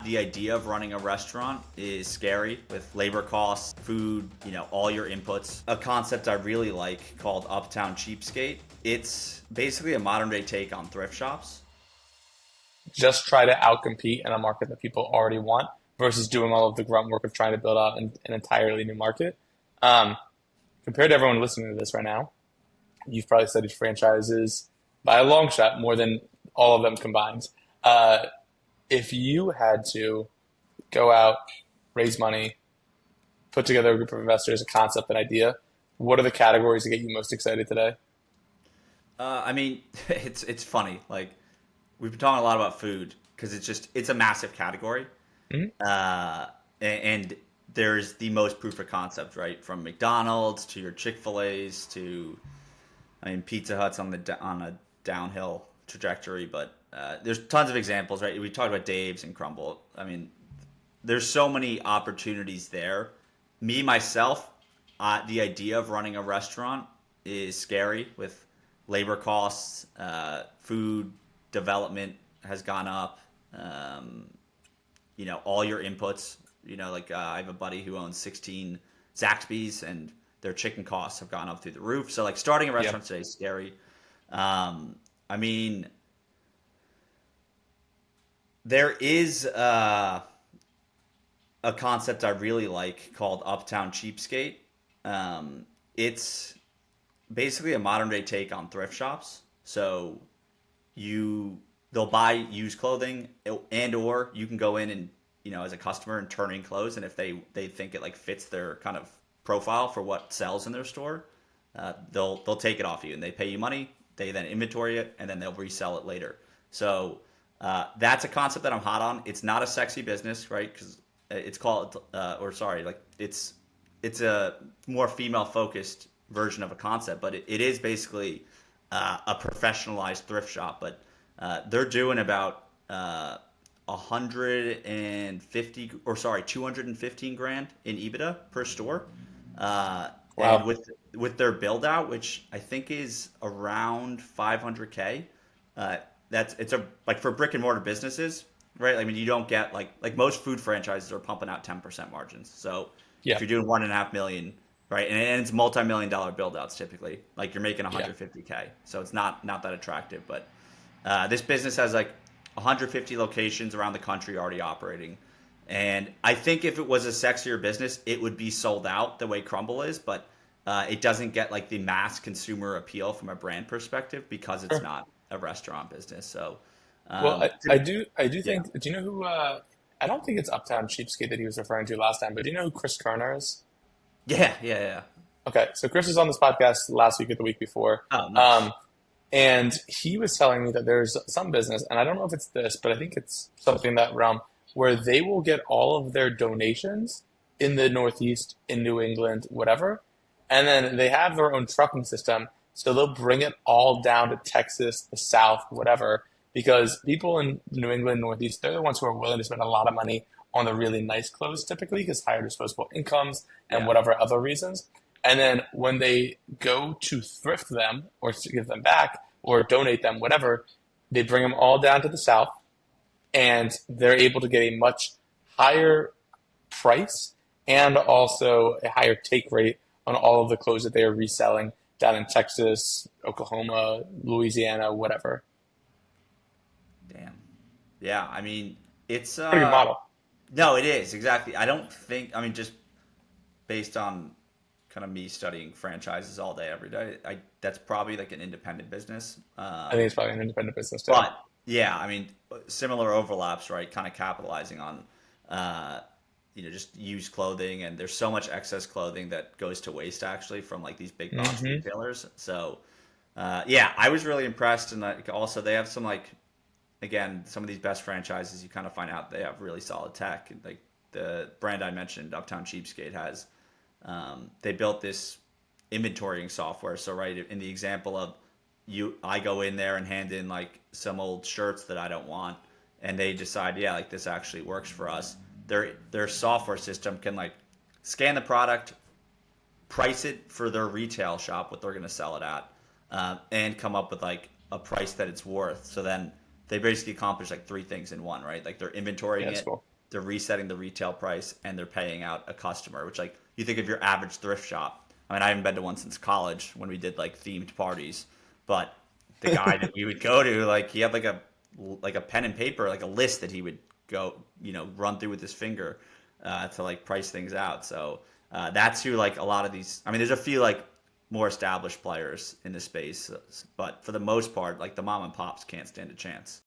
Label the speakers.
Speaker 1: The idea of running a restaurant is scary with labor costs, food, all your inputs. A concept I really like called Uptown Cheapskate. It's basically a modern day take on thrift shops.
Speaker 2: Just try to outcompete in a market that people already want versus doing all of the grunt work of trying to build out an entirely new market. Um, Compared to everyone listening to this right now, you've probably studied franchises by a long shot more than all of them combined. Uh, if you had to go out, raise money, put together a group of investors, a concept, an idea, what are the categories that get you most excited today?
Speaker 1: It's funny. Like we've been talking a lot about food because it's a massive category,
Speaker 2: Mhm.
Speaker 1: and there's the most proof of concept, right? From McDonald's to your Chick-fil-A's to Pizza Hut's on a downhill trajectory, but there's tons of examples, right? We talked about Dave's and Crumble. There's so many opportunities there. Me myself, the idea of running a restaurant is scary with labor costs, food development has gone up. All your inputs. I have a buddy who owns 16 Zaxby's, and their chicken costs have gone up through the roof. So like starting a
Speaker 2: Yeah.
Speaker 1: restaurant today is scary. Um, I mean, there is a concept I really like called Uptown Cheapskate. It's basically a modern day take on thrift shops. So you they'll buy used clothing, and or you can go in and as a customer and turn in clothes, and if they think it like fits their kind of profile for what sells in their store, they'll take it off you and they pay you money. They then inventory it and then they'll resell it later. So that's a concept that I'm hot on. It's not a sexy business, right? Because it's called or sorry, like it's a more female focused version of a concept, but it is basically a professionalized thrift shop. But they're doing about 150 or sorry 215 grand in EBITDA per store, and
Speaker 2: Wow.
Speaker 1: with their build out, which I think is around 500K. uh, that's it's a like for brick and mortar businesses, right? You don't get like most food franchises are pumping out 10% margins. So if
Speaker 2: Yeah.
Speaker 1: you're doing 1.5 million, right, and it's multi-million dollar build outs typically, like you're making
Speaker 2: Yeah.
Speaker 1: 150K, so it's not that attractive. But this business has like 150 locations around the country already operating. And I think if it was a sexier business, it would be sold out the way Crumble is, but it doesn't get like the mass consumer appeal from a brand perspective because it's
Speaker 2: Sure.
Speaker 1: not a restaurant business. So,
Speaker 2: Well,
Speaker 1: um,
Speaker 2: I do
Speaker 1: yeah,
Speaker 2: think. Do you know who? I don't think it's Uptown Cheapskate that he was referring to last time, but do you know who Chris Kerner is?
Speaker 1: yeah.
Speaker 2: Okay, so Chris was on this podcast last week or the week before,
Speaker 1: Oh, nice.
Speaker 2: um, and he was telling me that there's some business, and I don't know if it's this, but I think it's something in that realm where they will get all of their donations in the Northeast, in New England, whatever, and then they have their own trucking system, so they'll bring it all down to Texas, the South, whatever, because people in New England, Northeast, they're the ones who are willing to spend a lot of money on the really nice clothes typically because higher disposable incomes and
Speaker 1: Yeah.
Speaker 2: whatever other reasons. And then when they go to thrift them or to give them back or donate them, whatever, they bring them all down to the South and they're able to get a much higher price and also a higher take rate on all of the clothes that they are reselling down in Texas, Oklahoma, Louisiana, whatever.
Speaker 1: Damn. Yeah. It's
Speaker 2: Pretty good model.
Speaker 1: no, it is exactly. I don't think. Just based on kind of me studying franchises all day, every day, that's probably like an independent business.
Speaker 2: I think it's probably an independent business too.
Speaker 1: But yeah, similar overlaps, right? Kind of capitalizing on, uh, just used clothing, and there's so much excess clothing that goes to waste actually from like these big box
Speaker 2: Hmm.
Speaker 1: retailers. So, yeah, I was really impressed, and like also they have some like again some of these best franchises. You kind of find out they have really solid tech, and like the brand I mentioned, Uptown Cheapskate has. They built this inventorying software. So right in the example of I go in there and hand in like some old shirts that I don't want, and they decide, yeah, like this actually works for us. Their software system can like scan the product, price it for their retail shop, what they're going to sell it at, and come up with like a price that it's worth. So then they basically accomplish like three things in one, right? Like they're
Speaker 2: Yeah,
Speaker 1: inventorying
Speaker 2: that's
Speaker 1: it,
Speaker 2: cool.
Speaker 1: they're resetting the retail price and they're paying out a customer, which like you think of your average thrift shop. I mean, I haven't been to one since college when we did like themed parties, but the guy that we would go to, like he had like a pen and paper, like a list that he would go, run through with his finger to like price things out. So that's who like a lot of these. I mean, there's a few like more established players in the space, but for the most part, like the mom and pops can't stand a chance.